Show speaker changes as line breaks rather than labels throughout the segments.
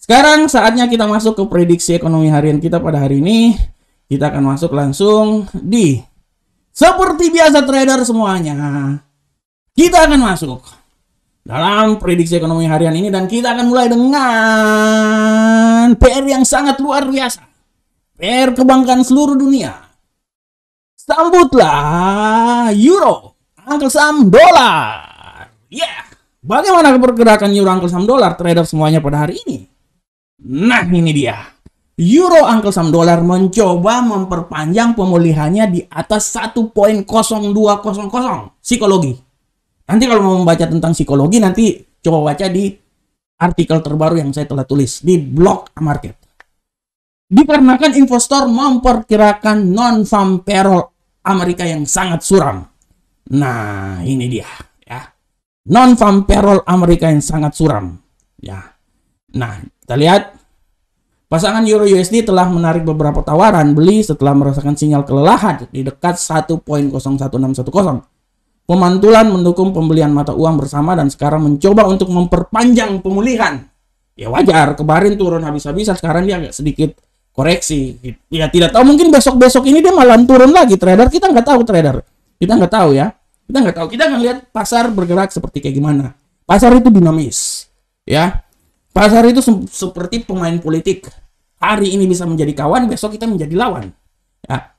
Sekarang saatnya kita masuk ke prediksi ekonomi harian kita pada hari ini. Kita akan masuk langsung di seperti biasa trader semuanya. Kita akan masuk dalam prediksi ekonomi harian ini dan kita akan mulai dengan PR yang sangat luar biasa. PR kebanggaan seluruh dunia. Sambutlah euro, Uncle Sam dolar. Yeah. Bagaimana pergerakan euro Uncle Sam dolar trader semuanya pada hari ini? Nah, ini dia. Euro Uncle Sam dolar mencoba memperpanjang pemulihannya di atas 1.0200 psikologi. Nanti kalau mau membaca tentang psikologi, nanti coba baca di artikel terbaru yang saya telah tulis di blog market. Dikarenakan investor memperkirakan non-farm payroll Amerika yang sangat suram. Nah, ini dia ya. Non-farm payroll Amerika yang sangat suram ya. Nah, kita lihat pasangan Euro USD telah menarik beberapa tawaran beli setelah merasakan sinyal kelelahan di dekat 1.01610. Pemantulan mendukung pembelian mata uang bersama dan sekarang mencoba untuk memperpanjang pemulihan. Ya wajar, kemarin turun habis-habisan, sekarang dia agak sedikit koreksi. Ya tidak tahu, mungkin besok-besok ini dia malah turun lagi trader. Kita nggak tahu trader. Kita nggak tahu ya. Kita nggak tahu. Kita akan lihat pasar bergerak seperti kayak gimana. Pasar itu dinamis. Ya. Pasar itu seperti pemain politik. Hari ini bisa menjadi kawan, besok kita menjadi lawan. Ya.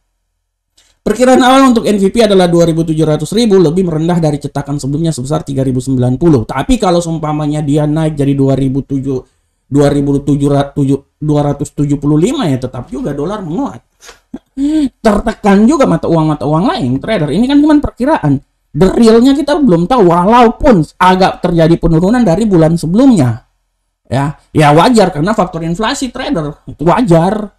Perkiraan awal untuk NVP adalah 2.700.000, lebih merendah dari cetakan sebelumnya sebesar 3.090. Tapi kalau seumpamanya dia naik jadi 2.775 ya tetap juga dolar menguat. Tertekan juga mata uang lain trader. Ini kan cuma perkiraan. The realnya kita belum tahu, walaupun agak terjadi penurunan dari bulan sebelumnya. Ya wajar karena faktor inflasi trader. Itu wajar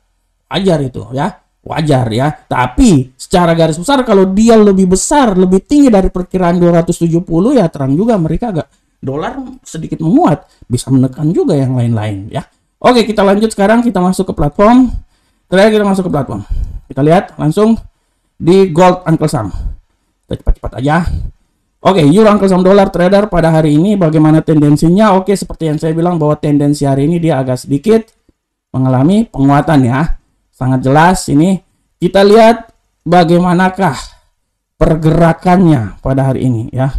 itu ya. Wajar ya, tapi secara garis besar kalau dia lebih besar, lebih tinggi dari perkiraan 270 ya terang juga mereka agak dolar sedikit menguat, bisa menekan juga yang lain-lain ya. Oke, kita lanjut sekarang, kita masuk ke platform. Terakhir kita masuk ke platform. Kita lihat langsung di Gold Uncle Sam. Kita cepat-cepat aja. Oke, euro Uncle Sam dolar trader pada hari ini bagaimana tendensinya? Oke, seperti yang saya bilang bahwa tendensi hari ini dia agak sedikit mengalami penguatan ya. Sangat jelas ini. Kita lihat bagaimanakah pergerakannya pada hari ini ya.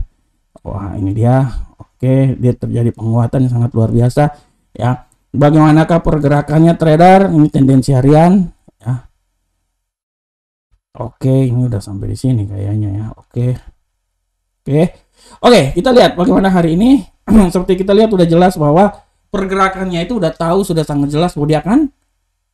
Wah, ini dia. Oke, dia terjadi penguatan yang sangat luar biasa ya. Bagaimanakah pergerakannya trader? Ini tendensi harian ya. Oke, ini udah sampai di sini kayaknya ya. Oke, kita lihat bagaimana hari ini. Seperti kita lihat udah jelas bahwa pergerakannya itu udah tahu, sudah sangat jelas bahwa dia akan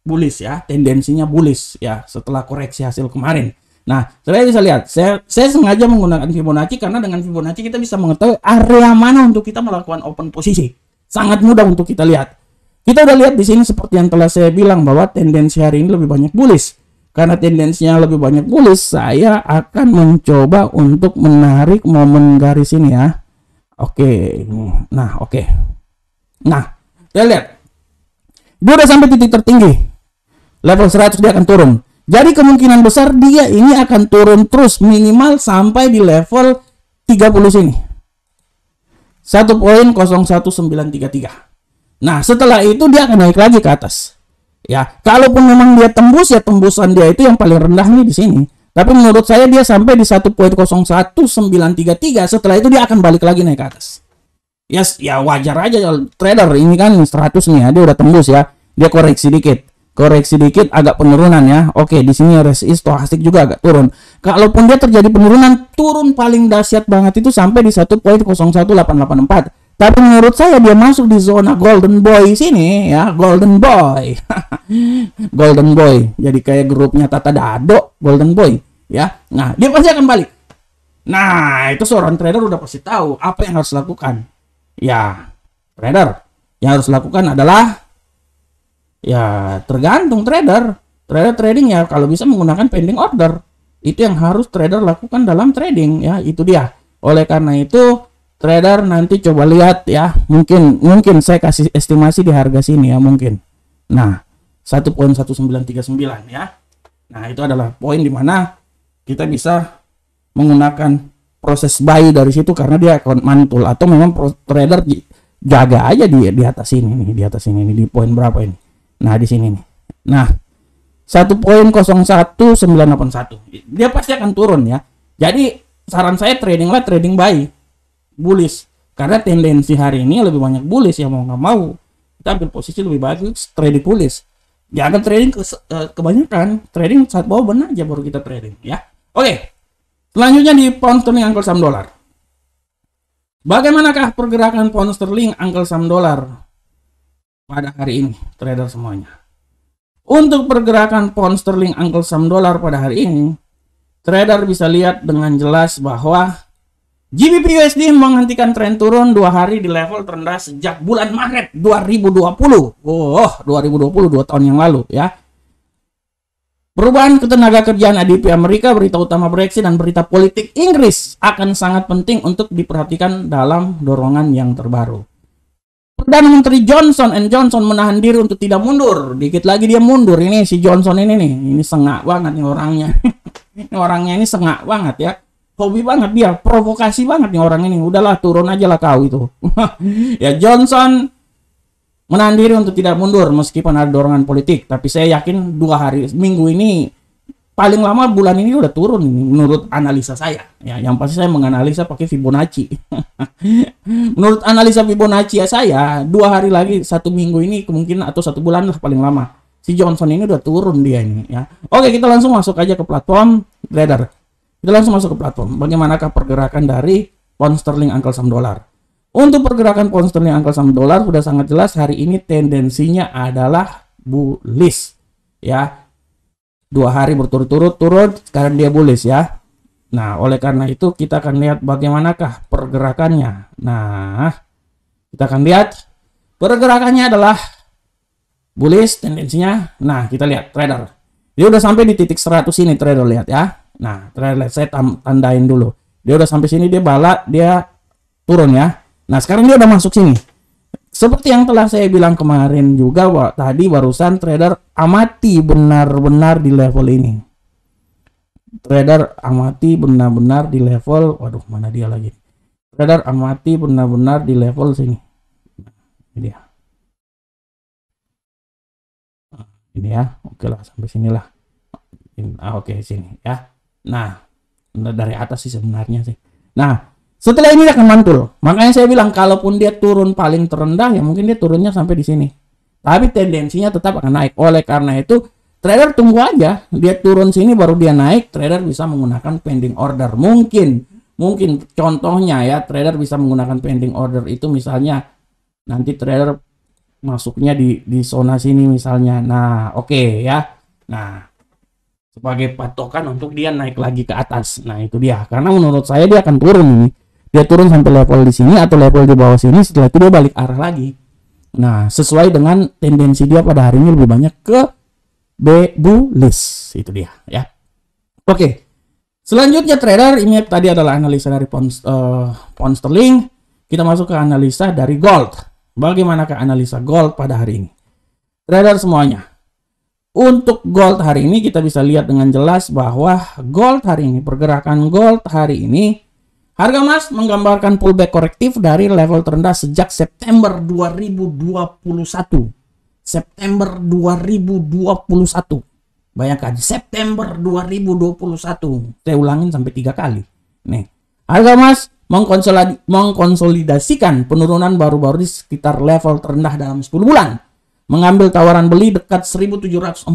bullish ya, tendensinya bullish ya setelah koreksi hasil kemarin. Nah, saya bisa lihat, saya sengaja menggunakan Fibonacci karena dengan Fibonacci kita bisa mengetahui area mana untuk kita melakukan open posisi. Sangat mudah untuk kita lihat. Kita udah lihat di sini seperti yang telah saya bilang bahwa tendensi hari ini lebih banyak bullish. Karena tendensinya lebih banyak bullish, saya akan mencoba untuk menarik momen garis ini ya. Oke. Nah, kita lihat. Dia udah sampai titik tertinggi. Level 100 dia akan turun. Jadi kemungkinan besar dia ini akan turun terus minimal sampai di level 30 sini. 1.01933. Nah, setelah itu dia akan naik lagi ke atas. Ya, kalaupun memang dia tembus ya tembusan dia itu yang paling rendah nih di sini. Tapi menurut saya dia sampai di 1.01933. Setelah itu dia akan balik lagi naik ke atas. Yes, ya wajar aja trader ini kan 100 nih ya, dia udah tembus ya. Dia koreksi dikit agak penurunan ya. Oke, di sini RSI stochastik juga agak turun. Kalaupun dia terjadi penurunan, turun paling dahsyat banget itu sampai di 1.01884. Tapi menurut saya dia masuk di zona golden boy sini ya, golden boy. Golden boy. Jadi kayak grupnya Tata Dado, golden boy ya. Nah, dia pasti akan balik. Nah, itu seorang trader udah pasti tahu apa yang harus lakukan. Ya, trader yang harus lakukan adalah ya tergantung trader trading ya, kalau bisa menggunakan pending order. Itu yang harus trader lakukan dalam trading ya, itu dia. Oleh karena itu trader nanti coba lihat ya, mungkin saya kasih estimasi di harga sini ya mungkin. Nah, 1.1939 ya. Nah, itu adalah poin dimana kita bisa menggunakan proses buy dari situ karena dia akan mantul, atau memang trader jaga aja di atas ini nih, di atas ini nih, di poin berapa ini. Nah, di sini nih. Nah, 1.01981. Dia pasti akan turun ya. Jadi saran saya trading buy, bullish. Karena tendensi hari ini lebih banyak bullish, ya mau nggak mau kita ambil posisi lebih bagus trading bullish. Jangan trading kebanyakan, trading saat bawah benar aja baru kita trading ya. Oke. Selanjutnya di pound sterling angkel saham dolar. Bagaimanakah pergerakan pound sterling angkel saham dolar pada hari ini, trader semuanya? Untuk pergerakan pound sterling angkel saham dolar pada hari ini, trader bisa lihat dengan jelas bahwa GBP USD menghentikan tren turun 2 hari di level terendah sejak bulan Maret 2020. 2020, 2 tahun yang lalu ya. Perubahan ketenaga kerjaan ADP Amerika, berita utama Brexit, dan berita politik Inggris akan sangat penting untuk diperhatikan dalam dorongan yang terbaru. Perdana Menteri Johnson & Johnson menahan diri untuk tidak mundur. Dikit lagi dia mundur. Ini si Johnson ini nih. Ini sengak banget nih orangnya. Ini orangnya ini sengak banget ya. Hobi banget dia. Provokasi banget nih orang ini. Udahlah, turun aja lah kau itu. Ya, Johnson menahan diri untuk tidak mundur meskipun ada dorongan politik. Tapi saya yakin 2 hari, minggu ini, paling lama bulan ini udah turun ini menurut analisa saya. Ya, yang pasti saya menganalisa pakai Fibonacci. Menurut analisa Fibonacci ya saya, 2 hari lagi, 1 minggu ini kemungkinan, atau 1 bulan lah paling lama, si Johnson ini udah turun dia ini ya. Oke, kita langsung masuk aja ke platform trader. Kita langsung masuk ke platform. Bagaimanakah pergerakan dari pound sterling angkel saham dolar? Untuk pergerakan pound sterling angkel saham dolar sudah sangat jelas hari ini tendensinya adalah bullish ya. 2 hari berturut-turut turun, sekarang dia bullish ya. Nah, oleh karena itu kita akan lihat bagaimanakah pergerakannya. Nah, kita akan lihat pergerakannya adalah bullish tendensinya. Nah, kita lihat trader. Dia udah sampai di titik 100 ini, trader lihat ya. Nah, trader lihat, saya tandain dulu. Dia udah sampai sini, dia balak, dia turun ya. Nah, sekarang dia udah masuk sini. Seperti yang telah saya bilang kemarin juga, tadi barusan trader amati benar-benar di level ini. Trader amati benar-benar di level, waduh mana dia lagi. Trader amati benar-benar di level sini. Ini dia. Ini ya, oke lah sampai sinilah. Oke, sini ya. Nah, dari atas sih sebenarnya sih. Nah, setelah ini dia akan mantul. Makanya saya bilang kalaupun dia turun paling terendah ya mungkin dia turunnya sampai di sini. Tapi tendensinya tetap akan naik. Oleh karena itu trader tunggu aja. Dia turun sini baru dia naik. Trader bisa menggunakan pending order. Mungkin contohnya ya, trader bisa menggunakan pending order itu misalnya nanti trader masuknya di zona sini misalnya. Nah, oke ya. Nah, sebagai patokan untuk dia naik lagi ke atas. Nah, itu dia. Karena menurut saya dia akan turun ini. Dia turun sampai level di sini atau level di bawah sini, setelah itu dia balik arah lagi. Nah, sesuai dengan tendensi dia pada hari ini lebih banyak ke bullish. Itu dia ya. Oke. Selanjutnya trader, ini tadi adalah analisa dari pound sterling. Kita masuk ke analisa dari gold. Bagaimanakah analisa gold pada hari ini? Trader semuanya. Untuk gold hari ini kita bisa lihat dengan jelas bahwa gold hari ini, pergerakan gold hari ini, harga emas menggambarkan pullback korektif dari level terendah sejak September 2021. September 2021. Bayangkan, September 2021. Saya ulangin sampai 3 kali. Nih, harga emas mengkonsolidasikan penurunan baru-baru di sekitar level terendah dalam 10 bulan. Mengambil tawaran beli dekat 1742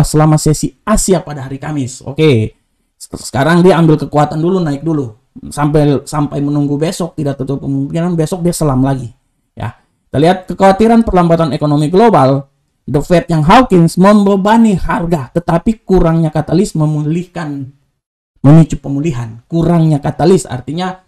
selama sesi Asia pada hari Kamis. Oke. Sekarang dia ambil kekuatan dulu, naik dulu. Sampai menunggu besok, tidak tertutup kemungkinan besok dia selam lagi ya. Kita lihat kekhawatiran perlambatan ekonomi global, The Fed yang hawkish membebani harga, tetapi kurangnya katalis memicu pemulihan. Kurangnya katalis artinya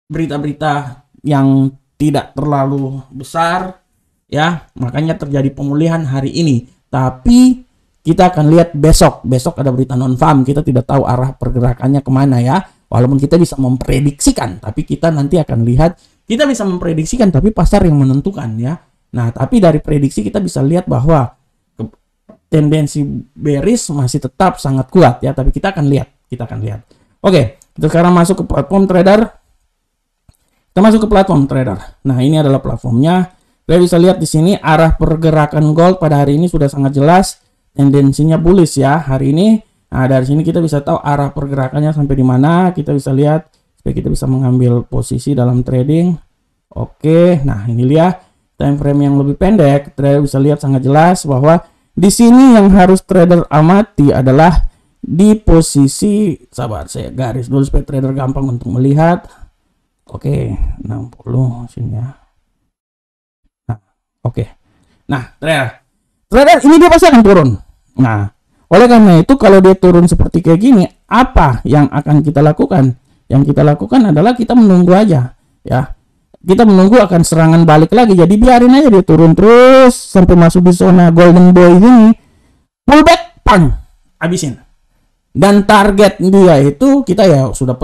berita-berita yang tidak terlalu besar ya, makanya terjadi pemulihan hari ini. Tapi kita akan lihat besok ada berita non-farm, kita tidak tahu arah pergerakannya kemana ya. Walaupun kita bisa memprediksikan, tapi kita nanti akan lihat, kita bisa memprediksikan tapi pasar yang menentukan ya. Nah, tapi dari prediksi kita bisa lihat bahwa tendensi bearish masih tetap sangat kuat ya, tapi kita akan lihat. Oke, kita sekarang masuk ke platform trader. Kita masuk ke platform trader. Nah, ini adalah platformnya. Kita bisa lihat di sini arah pergerakan gold pada hari ini sudah sangat jelas. Tendensinya bullish ya hari ini. Nah, dari sini kita bisa tahu arah pergerakannya sampai di mana. Kita bisa lihat supaya kita bisa mengambil posisi dalam trading. Oke, nah ini dia time frame yang lebih pendek. Trader bisa lihat sangat jelas bahwa di sini yang harus trader amati adalah di posisi, sabar saya garis dulu supaya trader gampang untuk melihat. Oke, 60 sini ya. Nah, oke. Nah, trader ini dia pasti akan turun. Nah, oleh karena itu kalau dia turun seperti kayak gini, apa yang akan kita lakukan? Yang kita lakukan adalah kita menunggu aja, ya. Kita menunggu akan serangan balik lagi. Jadi biarin aja dia turun terus sampai masuk di zona golden boy ini. Pullback, pang, habisin. Dan target dia itu kita ya sudah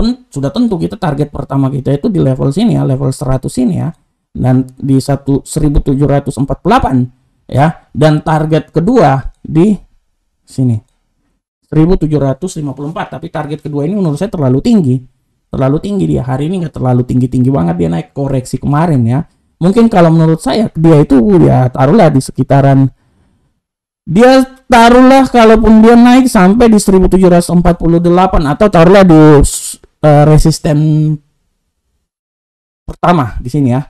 tentu kita target pertama kita itu di level sini ya, level 100 ini ya. Dan di 1748 ya. Dan target kedua di sini 1754, tapi target kedua ini menurut saya terlalu tinggi. Terlalu tinggi dia. Hari ini nggak terlalu tinggi-tinggi banget, dia naik koreksi kemarin ya. Mungkin kalau menurut saya dia itu ya taruhlah di sekitaran, dia taruhlah kalaupun dia naik sampai di 1748 atau taruhlah di resisten pertama di sini ya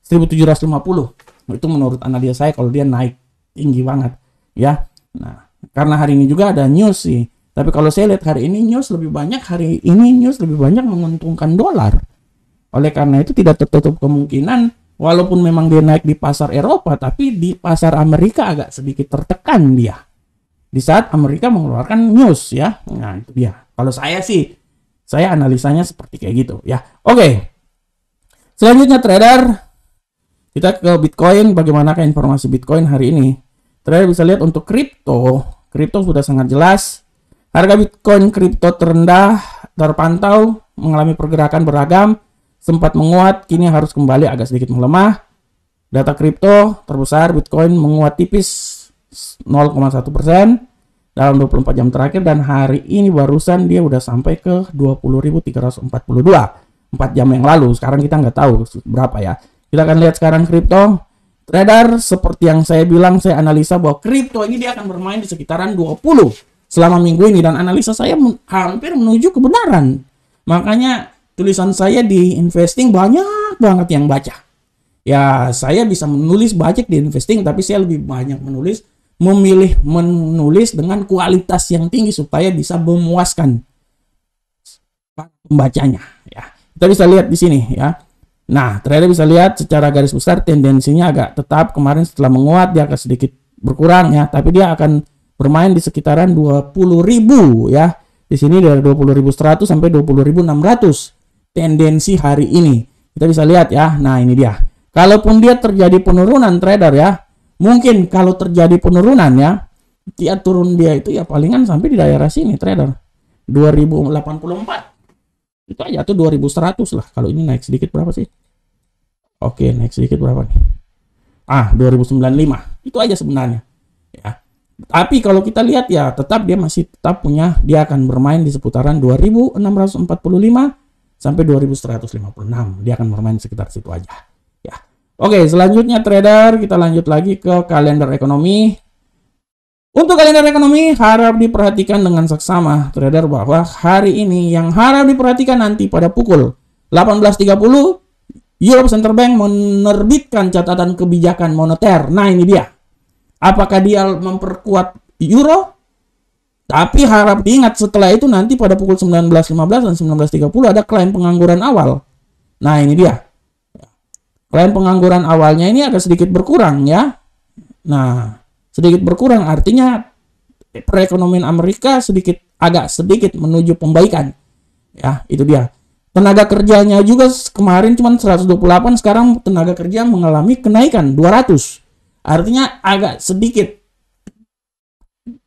1750. Itu menurut analisa saya kalau dia naik tinggi banget ya. Nah, karena hari ini juga ada news sih. Tapi kalau saya lihat hari ini news lebih banyak menguntungkan dolar. Oleh karena itu tidak tertutup kemungkinan walaupun memang dia naik di pasar Eropa, tapi di pasar Amerika agak sedikit tertekan dia. Di saat Amerika mengeluarkan news ya. Nah, itu dia. Kalau saya sih, saya analisanya seperti kayak gitu ya. Oke. Selanjutnya trader, kita ke Bitcoin. Bagaimanakah informasi Bitcoin hari ini? Trader bisa lihat untuk kripto sudah sangat jelas. Harga Bitcoin kripto terendah terpantau mengalami pergerakan beragam, sempat menguat, kini harus kembali agak sedikit melemah. Data kripto terbesar Bitcoin menguat tipis 0,1% dalam 24 jam terakhir, dan hari ini barusan dia udah sampai ke 20.342 4 jam yang lalu. Sekarang kita nggak tahu berapa ya. Kita akan lihat sekarang kripto. Trader, seperti yang saya bilang, saya analisa bahwa kripto ini dia akan bermain di sekitaran 20 selama minggu ini, dan analisa saya hampir menuju kebenaran. Makanya tulisan saya di investing banyak banget yang baca. Ya, saya bisa menulis banyak di investing, tapi saya lebih banyak memilih menulis dengan kualitas yang tinggi supaya bisa memuaskan pembacanya ya. Kita bisa lihat di sini ya. Nah, trader bisa lihat secara garis besar tendensinya agak tetap. Kemarin setelah menguat dia akan sedikit berkurang ya, tapi dia akan bermain di sekitaran 20.000 ya. Di sini dari 20.100 sampai 20.600 tendensi hari ini. Kita bisa lihat ya. Nah, ini dia. Kalaupun dia terjadi penurunan trader ya, mungkin kalau terjadi penurunan ya, dia turun dia itu ya palingan sampai di daerah sini trader. 2084. Itu aja tuh 2100 lah. Kalau ini naik sedikit berapa sih? Oke, naik sedikit berapa nih? 2095. Itu aja sebenarnya. Ya. Tapi kalau kita lihat ya tetap dia masih punya, dia akan bermain di seputaran 2645 sampai 2156. Dia akan bermain sekitar situ aja. Ya. Oke, selanjutnya trader, kita lanjut lagi ke kalender ekonomi. Untuk kalender ekonomi harap diperhatikan dengan seksama trader, bahwa hari ini yang harap diperhatikan nanti pada pukul 18.30 Europe Central Bank menerbitkan catatan kebijakan moneter. Nah, ini dia. Apakah dia memperkuat euro? Tapi harap diingat setelah itu nanti pada pukul 19.15 dan 19.30 ada klaim pengangguran awal. Nah, ini dia. Klaim pengangguran awalnya ini agak sedikit berkurang ya. Nah, sedikit berkurang artinya perekonomian Amerika agak sedikit menuju pembaikan. Ya, itu dia. Tenaga kerjanya juga kemarin cuma 128, sekarang tenaga kerja mengalami kenaikan 200. Artinya agak sedikit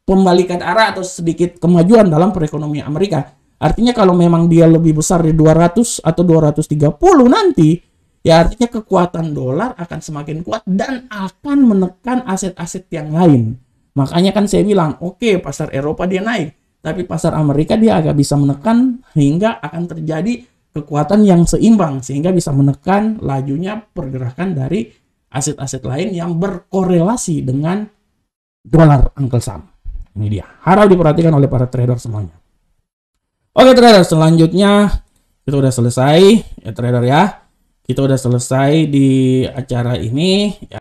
pembalikan arah atau sedikit kemajuan dalam perekonomian Amerika. Artinya kalau memang dia lebih besar di 200 atau 230 nanti, ya artinya kekuatan dolar akan semakin kuat dan akan menekan aset-aset yang lain. Makanya kan saya bilang, oke, pasar Eropa dia naik, tapi pasar Amerika dia agak bisa menekan hingga akan terjadi kekuatan yang seimbang sehingga bisa menekan lajunya pergerakan dari aset-aset lain yang berkorelasi dengan dolar Uncle Sam. Ini dia, harap diperhatikan oleh para trader semuanya. Oke trader, selanjutnya kita udah selesai ya trader ya. Kita udah selesai di acara ini ya.